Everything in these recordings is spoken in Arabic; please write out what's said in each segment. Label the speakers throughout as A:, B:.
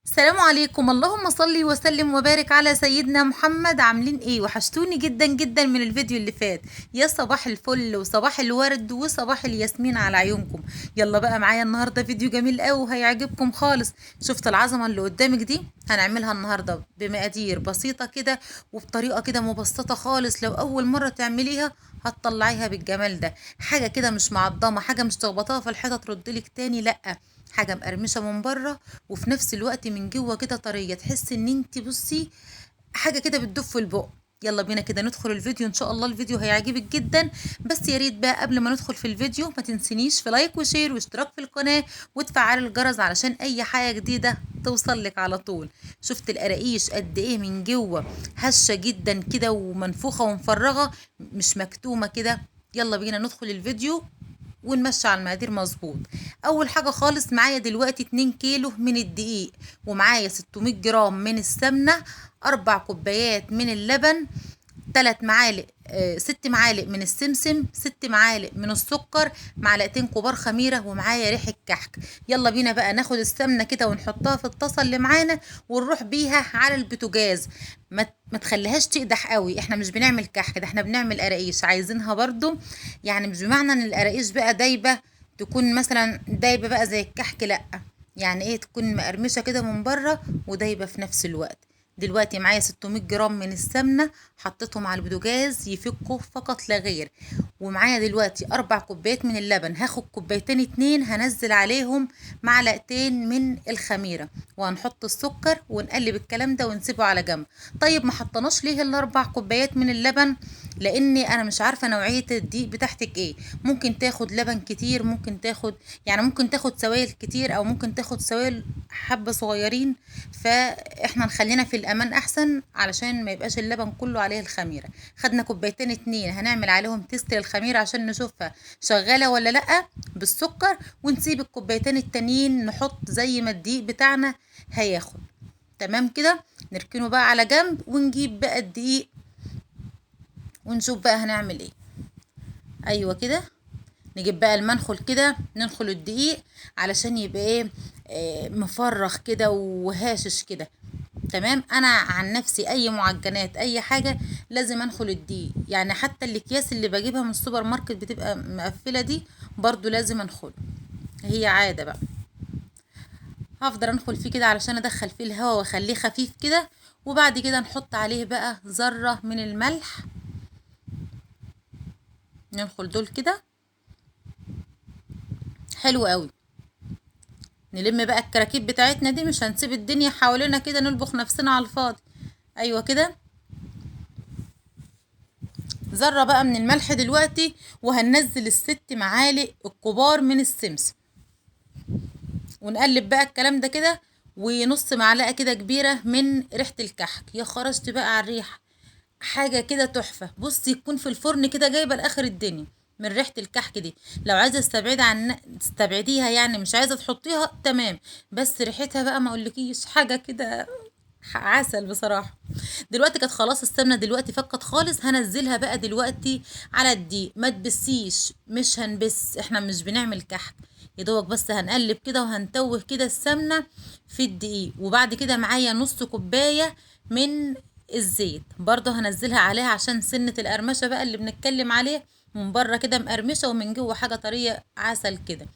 A: السلام عليكم، اللهم صل وسلم وبارك على سيدنا محمد. عاملين ايه؟ وحشتوني جدا جدا من الفيديو اللي فات. يا صباح الفل وصباح الورد وصباح الياسمين على عيونكم. يلا بقى معايا النهارده فيديو جميل قوي وهيعجبكم خالص. شفت العظمه اللي قدامك دي؟ هنعملها النهارده بمقادير بسيطه كده وبطريقه كده مبسطه خالص. لو اول مره تعمليها هتطلعيها بالجمال ده. حاجه كده مش معضمه، حاجه مش تخبطها في الحيطه تردلك تاني، لا، حاجه مقرمشه من بره وفي نفس الوقت من جوه كده طريه، تحس ان انت بصي حاجه كده بتدب في البق. يلا بينا كده ندخل الفيديو، ان شاء الله الفيديو هيعجبك جدا. بس يا ريت بقى قبل ما ندخل في الفيديو ما تنسنيش في لايك وشير واشتراك في القناه وتفعل الجرس علشان اي حاجه جديده توصل لك على طول. شفت القراقيش قد ايه من جوه؟ هشه جدا كده ومنفوخه ومفرغه، مش مكتومه كده. يلا بينا ندخل الفيديو ونمشي على المقادير مظبوط. اول حاجه خالص معايا دلوقتي 2 كيلو من الدقيق، ومعايا 600 جرام من السمنه، 4 كوبايات من اللبن، 6 معالق من السمسم، 6 معالق من السكر، معلقتين كبار خميره، ومعايا ريحه كحك. يلا بينا بقى ناخد السمنه كده ونحطها في الطاسه اللي معانا ونروح بيها على البوتاجاز. ما تخليهاش تقدح قوي، احنا مش بنعمل كحك، ده احنا بنعمل قراقيش، عايزينها برضو يعني مش بمعنى ان القراقيش بقى دايبه، تكون مثلا دايبه بقى زي الكحك، لا، يعني ايه، تكون مقرمشه كده من بره ودايبه في نفس الوقت. دلوقتي معايا 600 جرام من السمنه، حطيتهم على البوتاجاز يفكوا فقط لا غير. ومعايا دلوقتي 4 كوبايات من اللبن، هاخد كوبايتين اتنين هنزل عليهم معلقتين من الخميره، وهنحط السكر ونقلب الكلام ده ونسيبه على جنب. طيب ما حطناش ليه ال4 كوبايات من اللبن؟ لاني انا مش عارفه نوعيه الدقيق بتاعتك ايه. ممكن تاخد لبن كتير، ممكن تاخد سوائل كتير، او ممكن تاخد سوائل حبه صغيرين. فاحنا نخلينا في الامان احسن علشان ما يبقاش اللبن كله عليه الخميره. خدنا كوبايتين اتنين هنعمل عليهم تيست للخميره عشان نشوفها شغاله ولا لا بالسكر، ونسيب الكوبايتين التانيين نحط زي ما الدقيق بتاعنا هياخد. تمام كده، نركنه بقى على جنب ونجيب بقى الدقيق ونشوف بقى هنعمل ايه. ايوه كده، نجيب بقى المنخل كده ننخل الدقيق علشان يبقى ايه، مفرغ كده وهاشش كده. تمام، انا عن نفسي اي معجنات اي حاجه لازم انخل الدقيق، يعني حتى الاكياس اللي بجيبها من السوبر ماركت بتبقى مقفله دي برضو لازم انخل، هي عاده بقى. هفضل انخل فيه كده علشان ادخل فيه الهواء واخليه خفيف كده. وبعد كده نحط عليه بقى ذره من الملح، ننخل دول كده حلو قوي. نلم بقى الكراكيب بتاعتنا دي، مش هنسيب الدنيا حوالينا كده نلبخ نفسنا على الفاضي. ايوه كده، ذره بقى من الملح دلوقتي، وهننزل ال6 معالق الكبار من السمسم، ونقلب بقى الكلام ده كده. ونص معلقه كده كبيره من ريحه الكحك، يا خرجت بقى على الريحه، حاجه كده تحفه. بصي يكون في الفرن كده جايبه لاخر الدنيا من ريحه الكحك دي. لو عايزه تستبعديها، يعني مش عايزه تحطيها، تمام، بس ريحتها بقى ما اقولكيش حاجه كده، عسل بصراحه. دلوقتي كانت خلاص السمنه دلوقتي فكت خالص، هنزلها بقى دلوقتي على الدقيق. ما تبسيش، مش هنبس، احنا مش بنعمل كحك، يا دوبك بس هنقلب كده وهنتوه كده السمنه في الدقيق. وبعد كده معايا نص كوبايه من الزيت برضه هنزلها عليها عشان سنه القرمشه بقى اللي بنتكلم عليه، من بره كده مقرمشه ومن جوه حاجه طريه عسل كده.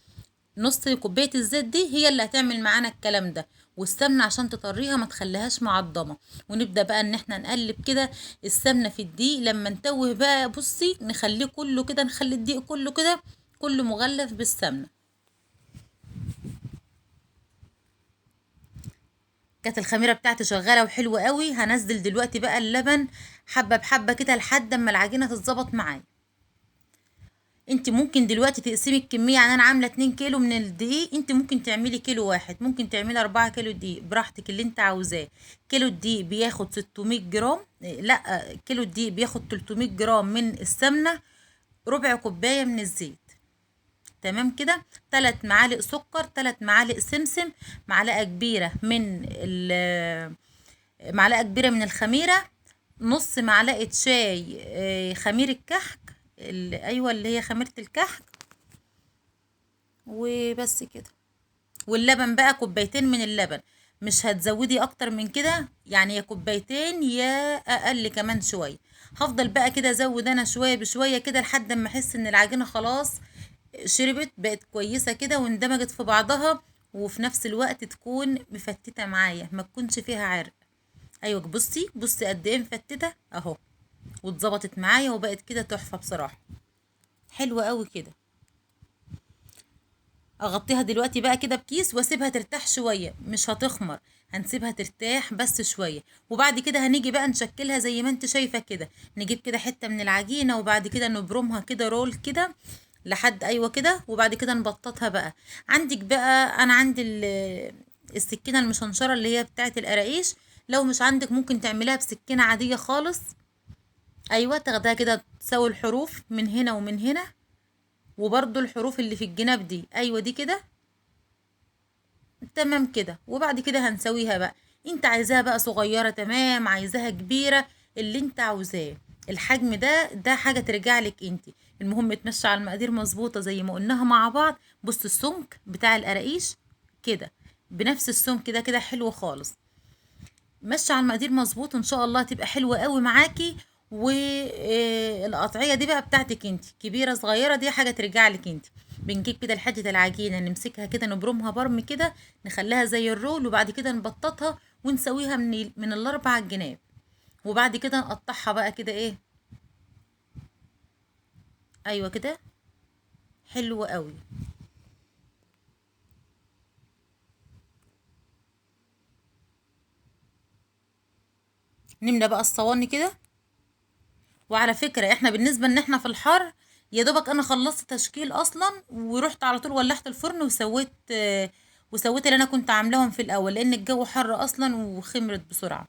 A: نص كوبايه الزيت دي هي اللي هتعمل معانا الكلام ده. والسمنه عشان تطريها ما تخليهاش معضمه. ونبدا بقى ان احنا نقلب كده السمنه في الدقيق لما نتوه بقى. بصي نخليه كله كده، نخلي الدقيق كله كده كله مغلف بالسمنه. كانت الخميره بتاعتي شغاله وحلوه قوي. هنزل دلوقتي بقى اللبن حبه بحبه كده لحد اما العجينه تتظبط معايا. انت ممكن دلوقتي تقسمي الكميه، يعني انا عامله 2 كيلو من الدقيق، انت ممكن تعملي كيلو واحد، ممكن تعملي 4 كيلو دقيق براحتك اللي انت عاوزاه. كيلو الدقيق بياخد 600 جرام، لا، كيلو الدقيق بياخد 300 جرام من السمنه، ربع كوبايه من الزيت. تمام كده، 3 معالق سكر، 3 معالق سمسم، معلقه كبيره من معلقه كبيره من الخميره، نص معلقه شاي خميره كحك، ايوه اللي هي خميره الكحك، وبس كده. واللبن بقى كوبايتين من اللبن. مش هتزودي اكتر من كده، يعني يا كوبايتين يا اقل كمان شويه. هفضل بقى كده ازود انا شويه بشويه كده لحد ما احس ان العجينه خلاص شربت، بقت كويسه كده واندمجت في بعضها، وفي نفس الوقت تكون مفتته معايا، ما تكونش فيها عرق. ايوه بصي بصي قد ايه مفتته اهو، واتظبطت معايا وبقت كده تحفه بصراحه، حلوه قوي كده. اغطيها دلوقتي بقى كده بكيس واسيبها ترتاح شويه، مش هتخمر، هنسيبها ترتاح بس شويه. وبعد كده هنيجي بقى نشكلها زي ما انت شايفه كده، نجيب كده حته من العجينه وبعد كده نبرمها كده رول كده لحد ايوه كده، وبعد كده نبططها بقى. عندك بقى انا عندي السكينه المشنشره اللي هي بتاعه القراقيش، لو مش عندك ممكن تعمليها بسكينه عاديه خالص. ايوه تاخدها كده تساوي الحروف من هنا ومن هنا، وبرضو الحروف اللي في الجناب دي ايوه دي كده تمام كده. وبعد كده هنسويها بقى، انت عايزاها بقى صغيرة تمام، عايزاها كبيرة، اللي انت عاوزاه. الحجم ده حاجة ترجع لك انت، المهم تمشي على المقادير مظبوطة زي ما قلناها مع بعض. بص السمك بتاع القراقيش كده بنفس السمك كده كده حلو خالص. مشي على المقادير مظبوط ان شاء الله تبقى حلوة قوي معاكي. والقطعية دي بقى بتاعتك انت، كبيرة صغيرة دي حاجة ترجع لك انت. بنجيب كده لحدة العجينة نمسكها كده نبرمها برم كده، نخليها زي الرول، وبعد كده نبططها ونسويها من الاربع جناب. وبعد كده نقطعها بقى كده ايه، ايوه كده حلو قوي. نملى بقى الصواني كده. وعلى فكرة احنا بالنسبة ان احنا في الحر، يا دوبك انا خلصت تشكيل اصلا ورحت على طول ولعت الفرن وسويت وسويت اللي انا كنت عاملاهم في الاول، لان الجو حر اصلا وخمرت بسرعة.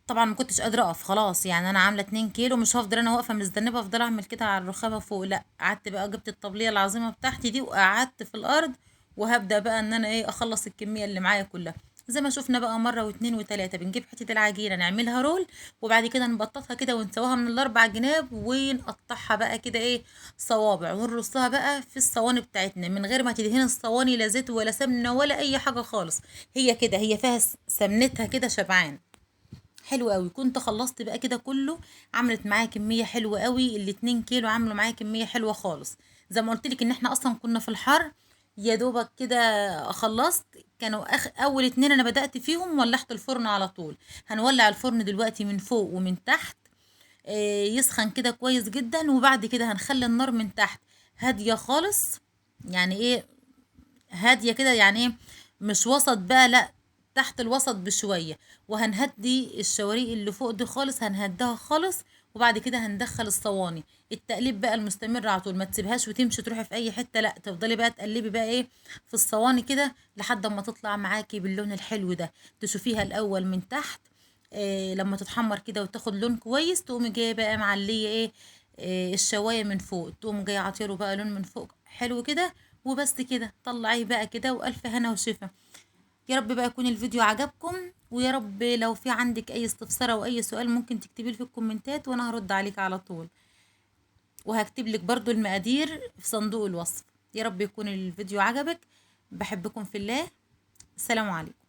A: طبعا ما كنتش قادرة اقف خلاص، يعني انا عاملة 2 كيلو، مش هفضل انا واقفة مزدنبة افضل اعمل كده على الرخامة فوق، لا قعدت بقى جبت الطبلية العظيمة بتاعتي دي وقعدت في الارض، وهبدأ بقى ان انا ايه اخلص الكمية اللي معايا كلها. زي ما شفنا بقى مرة واتنين وتلاتة، بنجيب حتة العجينة نعملها رول، وبعد كده نبططها كده ونسويها من الاربع جناب ونقطعها بقى كده ايه صوابع، ونرصها بقى في الصواني بتاعتنا من غير ما تدهن الصواني لا زيت ولا سمنة ولا اي حاجة خالص. هي كده هي فيها سمنتها كده شبعان. حلو قوي، كنت خلصت بقى كده كله. عملت معايا كميه حلوه قوي، الاتنين كيلو عملوا معايا كميه حلوه خالص. زي ما قلت لك ان احنا اصلا كنا في الحر، يا دوبك كده خلصت. كانوا اول اتنين انا بدأت فيهم ولعت الفرن على طول. هنولع الفرن دلوقتي من فوق ومن تحت، يسخن كده كويس جدا، وبعد كده هنخلي النار من تحت هاديه خالص. يعني ايه هاديه كده، يعني ايه مش وسط بقى لا، تحت الوسط بشويه. وهنهدي الشواريق اللي فوق دي خالص، هنهدها خالص. وبعد كده هندخل الصواني. التقليب بقى المستمر على طول، ما تسيبهاش وتمشي تروحي في اي حته، لا تفضلي بقى تقلبي بقى ايه في الصواني كده لحد ما تطلع معاكي باللون الحلو ده. تشوفيها الاول من تحت، لما تتحمر كده وتاخد لون كويس، تقومي جايه بقى معليه ايه الشوايه من فوق، تقوم جايه عطيله بقى لون من فوق حلو كده. وبس كده طلعيه بقى كده والف هنا وشفا. يا رب بقى يكون الفيديو عجبكم، ويا رب لو في عندك اي استفسار او اي سؤال ممكن تكتبيه في الكومنتات وانا هرد عليك على طول. وهكتب لك برضو المقادير في صندوق الوصف. يا رب يكون الفيديو عجبك. بحبكم في الله. السلام عليكم.